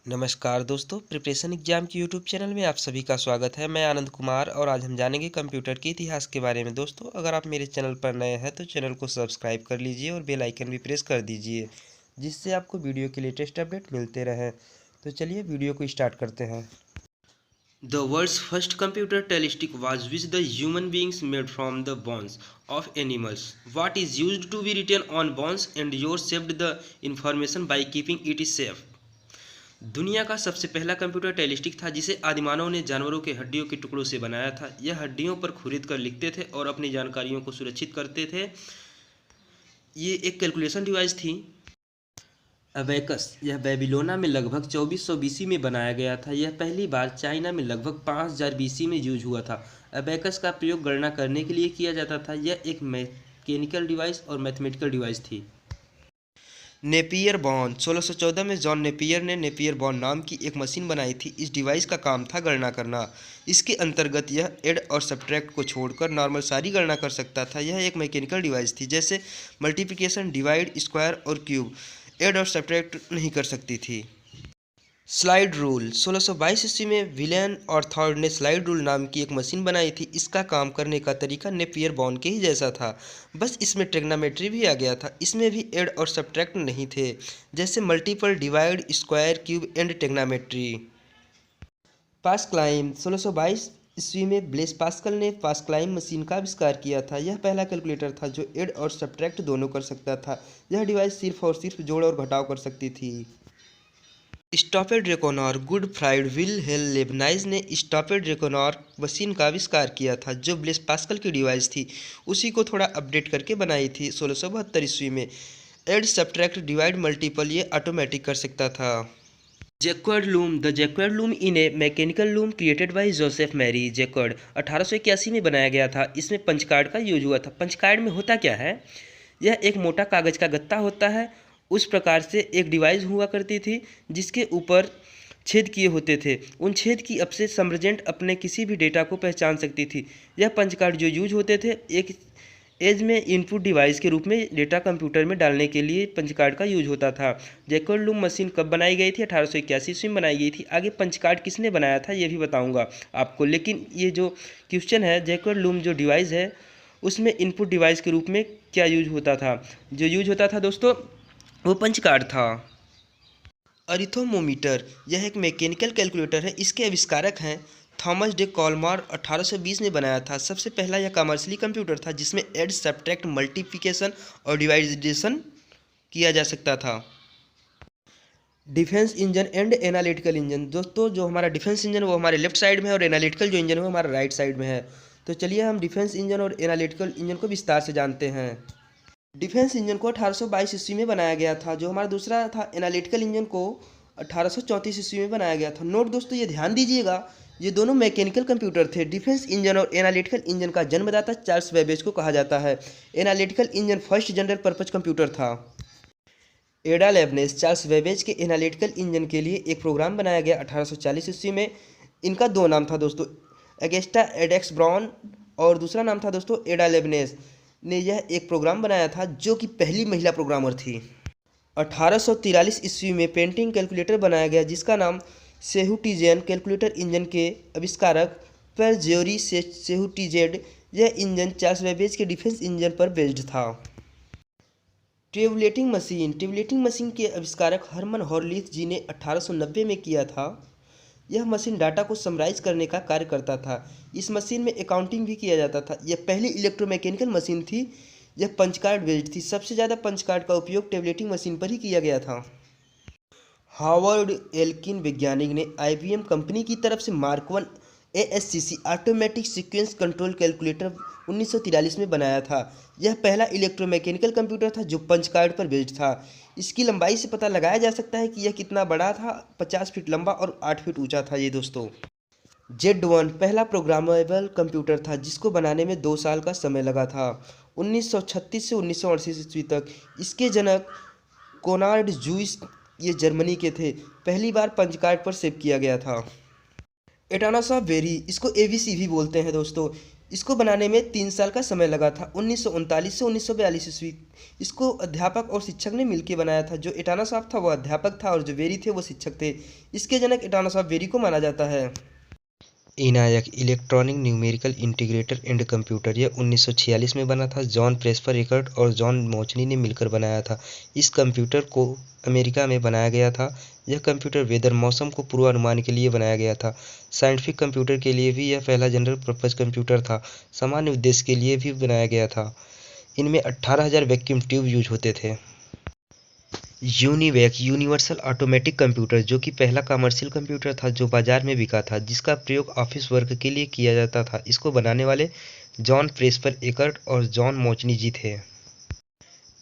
नमस्कार दोस्तों, preparation exam के यूट्यूब चैनल में आप सभी का स्वागत है। मैं आनंद कुमार और आज हम जानेंगे कंप्यूटर के इतिहास के बारे में। दोस्तों, अगर आप मेरे चैनल पर नए हैं तो चैनल को सब्सक्राइब कर लीजिए और बेल आइकन भी प्रेस कर दीजिए, जिससे आपको वीडियो के लेटेस्ट अपडेट मिलते रहें। तो चलिए वीडियो को स्टार्ट करते हैं। The world's first computer telescope was which the human beings made from the bones of animals. What is used to be written on bones and yours saved the information by keeping it safe. दुनिया का सबसे पहला computer टेलीस्टिक था जिसे आदिमानव ने जानवरों के हड्डियों के टुकड़ों से बनाया था। यह हड्डियों पर खुरीद कर लिखते थे और अपनी जानकारियों को सुरक्षित करते थे। ये एक कैलकुलेशन डिवाइस थी। अबेकस, यह बेबीलोना में लगभग 2400 बीसी में बनाया गया था। यह पहली बार चाइना में लगभग 5000 बीसी में यूज हुआ था। अबेकस का प्रयोग गणना करने के लिए किया जाता था। यह एक मैकेनिकल डिवाइस और मैथमेटिकल डिवाइस थी। नेपियर बॉन, 1614 में जॉन नेपियर ने नेपियर बॉन नाम की एक मशीन बनाई थी। इस डिवाइस का काम था गणना करना। इसके अंतर्गत यह ऐड और सब्ट्रैक्ट को छोड़कर नॉर्मल सारी गणना कर सकता था। यह एक मैकेनिकल डिवाइस थी, जैसे मल्टीप्लिकेशन, डिवाइड, स्क्वायर और क्यूब। ऐड और सब्ट्रैक्ट नहीं कर सकती थी। स्लाइड रूल, 1622 ईस्वी में विलियम ऑर्थर ने स्लाइड रूल नाम की एक मशीन बनाई थी। इसका काम करने का तरीका नेपियर बॉन के ही जैसा था, बस इसमें ट्रिग्नोमेट्री भी आ गया था। इसमें भी ऐड और सब्ट्रैक्ट नहीं थे, जैसे multiple, divide, square, cube and trigonometry. Pascaline, 1622 ईस्वी में ब्लेस पास्कल ने पास्कलाइन मशीन का आविष्कार किया था। यह पहला कैलकुलेटर था जो ऐड और सब्ट्रैक्ट दोनों कर सकता था। यह डिवाइस सिर्फ और सिर्फ जोड़ और घटाव कर सकती थी। स्टॉपेड रेकोनॉर, गुड फ्राइड विलहेल्म लेबनाइज ने स्टॉपेड रेकोनॉर मशीन का आविष्कार किया था, जो ब्लेस पास्कल की डिवाइस थी। उसी को थोड़ा अपडेट करके बनाई थी। 1672 ईस्वी में एड, सब्ट्रैक्ट, डिवाइड, मल्टीपल ये ऑटोमेटिक कर सकता था। Jacquard loom, the Jacquard loom in a mechanical loom created by Joseph Marie Jacquard, 1881 में बनाया गया था। इसमें पंच कार्ड का यूज हुआ था। पंच कार्ड में होता क्या है? यह एक मोटा कागज का गत्ता होता है। उस प्रकार से एक डिवाइस हुआ करती थी जिसके ऊपर छेद किए होते थे। उन छेद की अब से सबरेजेंट अपने किसी भी डेटा को पहचान सकती थी। यह पंच कार्ड जो यूज होते थे, एक एज में इनपुट डिवाइस के रूप में डेटा कंप्यूटर में डालने के लिए पंच कार्ड का यूज होता था। जैक्वार्ड लूम मशीन कब बनाई गई थी? 1881 ईस्वी में बनाई गई थी। आगे पंच कार्ड किसने बनाया था ये भी बताऊंगा आपको, लेकिन ये जो क्वेश्चन है, जैक्वार्ड लूम जो डिवाइस है उसमें इनपुट डिवाइस के रूप में क्या यूज होता था? जो यूज होता था दोस्तों, वो पंच कार्ड था। अरिथोमोमीटर, यह एक मैकेनिकल कैलकुलेटर है। इसके आविष्कारक हैं थॉमस डे कॉलमार, 1820 में बनाया था। सबसे पहला यह कमर्शियली कंप्यूटर था जिसमें ऐड, सब्ट्रैक्ट, मल्टीप्लिकेशन और डिवाइडेशन किया जा सकता था। Defence engine and analytical engine, दोस्तों जो हमारा डिफेंस इंजन वो हमारे लेफ्ट साइड में है और एनालिटिकल जो इंजन है वो हमारा राइट साइड में है। तो चलिए हम डिफेंस इंजन और एनालिटिकल इंजन को विस्तार से जानते हैं। डिफेंस इंजन को 1822 ईस्वी में बनाया गया था। जो हमारा दूसरा था एनालिटिकल इंजन को 1834 ईस्वी में बनाया गया था। नोट दोस्तों, ये ध्यान दीजिएगा, ये दोनों मैकेनिकल कंप्यूटर थे। डिफेंस इंजन और एनालिटिकल इंजन का जन्मदाता चार्ल्स बेबेज को कहा जाता है। Analytical engine first general purpose computer था। एडा लेबनेज, चार्ल्स बेबेज के एनालिटिकल इंजन के लिए एक प्रोग्राम बनाया गया 1840 ईस्वी में। इनका दो नाम था दोस्तों, अगेस्टा एडेक्स ब्राउन और दूसरा नाम था दोस्तों एडा लेबनेज ने यह एक प्रोग्राम बनाया था जो कि पहली महिला प्रोग्रामर थी। 1843 ईस्वी में पेंटिंग कैलकुलेटर बनाया गया जिसका नाम सेहुटीजेन, कैलकुलेटर इंजन के आविष्कारक पर ज्योरी सेहुटीजेड। यह इंजन चार्ल्स बेबेज के डिफेंस इंजन पर बेस्ड था। टेबुलेटिंग मशीन, टेबुलेटिंग मशीन के आविष्कारक हरमन हॉर्लिथ जी ने 1890 में किया था। यह मशीन डाटा को समराइज करने का कार्य करता था। इस मशीन में अकाउंटिंग भी किया जाता था। यह पहली इलेक्ट्रोमैकेनिकल मशीन थी। यह पंच कार्ड बेस्ड थी। सबसे ज़्यादा पंच कार्ड का उपयोग टेबलेटिंग मशीन पर ही किया गया था। हार्वर्ड एल्किन वैज्ञानिक ने आईबीएम कंपनी की तरफ से Mark 1 ASCC automatic sequence control calculator 1943 में बनाया था। यह पहला इलेक्ट्रोमैकेनिकल कंप्यूटर था जो पंच कार्ड पर बेस्ड था। इसकी लंबाई से पता लगाया जा सकता है कि यह कितना बड़ा था। 50 फीट लंबा और 8 फीट ऊंचा था ये दोस्तों। Z1 पहला प्रोग्रामेबल कंप्यूटर था जिसको बनाने में 2 साल का समय लगा था, 1936 से 1938 ईस्वी तक। इसके जनक कोनार्ड जूइस ये जर्मनी के थे। पहली बार पंच कार्ड पर सेव किया गया था। एटाना सा वेरी, इसको एवीसी भी बोलते हैं दोस्तों। इसको बनाने में 3 साल का समय लगा था। 1939 से 1942 ईस्वी इसको अध्यापक और शिक्षक ने मिलकर बनाया था। जो इटाना साहब था वो अध्यापक था और जो वेरी थे वो शिक्षक थे। इसके जनक इटाना साहब वेरी को माना जाता है। ENIAC electronic numerical integrator and computer, यह 1946 में बना था। जॉन प्रेस्पर रिकर्ड और जॉन मोचनी ने मिलकर बनाया था। इस कंप्यूटर को अमेरिका में बनाया गया था। यह कंप्यूटर वेदर मौसम को पूर्वानुमान के लिए बनाया गया था। साइंटिफिक कंप्यूटर के लिए भी यह पहला जनरल पर्पज कंप्यूटर था। सामान्य उद्देश्य के लिए भी बनाया गया था। इनमें 18,000 वैक्यूम ट्यूब यूज होते थे। यूनिवैक यूनिवर्सल ऑटोमेटिक कंप्यूटर, जो कि पहला कमर्शियल कंप्यूटर था जो बाजार में बिका था, जिसका प्रयोग ऑफिस वर्क के लिए किया जाता था। इसको बनाने वाले जॉन प्रेस्पर एकर्ट और जॉन मोचनी जी थे।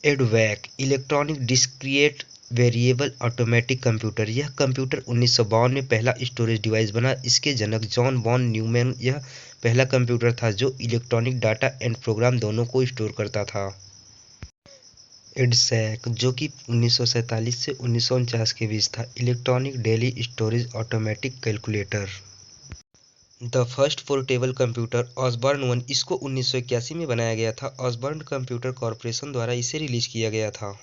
एडवैक electronic discrete variable automatic computer, यह कंप्यूटर 1952 में पहला स्टोरेज डिवाइस बना। इसके जनक जॉन वॉन न्यूमैन, यह पहला कंप्यूटर था जो इलेक्ट्रॉनिक डाटा एंड प्रोग्राम दोनों को स्टोर करता था। एडसैक, जो कि 1947 से 1949 के बीच था, electronic daily storage automatic calculator. The first portable computer Osborne 1, इसको 1981 में बनाया गया था। ऑसबर्न कंप्यूटर कॉरपोरेशन द्वारा इसे रिलीज किया गया था।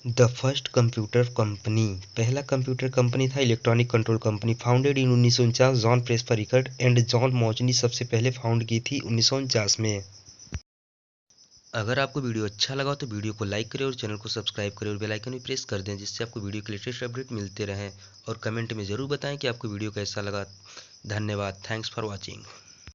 द फर्स्ट कंप्यूटर कंपनी, पहला कंप्यूटर कंपनी था electronic control company, founded in 1949। John Presper Eckert and John Mauchly सबसे पहले फाउंड की थी 1949 में। अगर आपको वीडियो अच्छा लगा तो वीडियो को लाइक करें और चैनल को सब्सक्राइब करें और बेल आइकन भी प्रेस कर दें, जिससे आपको वीडियो के लेटेस्ट अपडेट मिलते रहें। और कमेंट में ज़रूर बताएं कि आपको वीडियो कैसा लगा। धन्यवाद। Thanks for watching.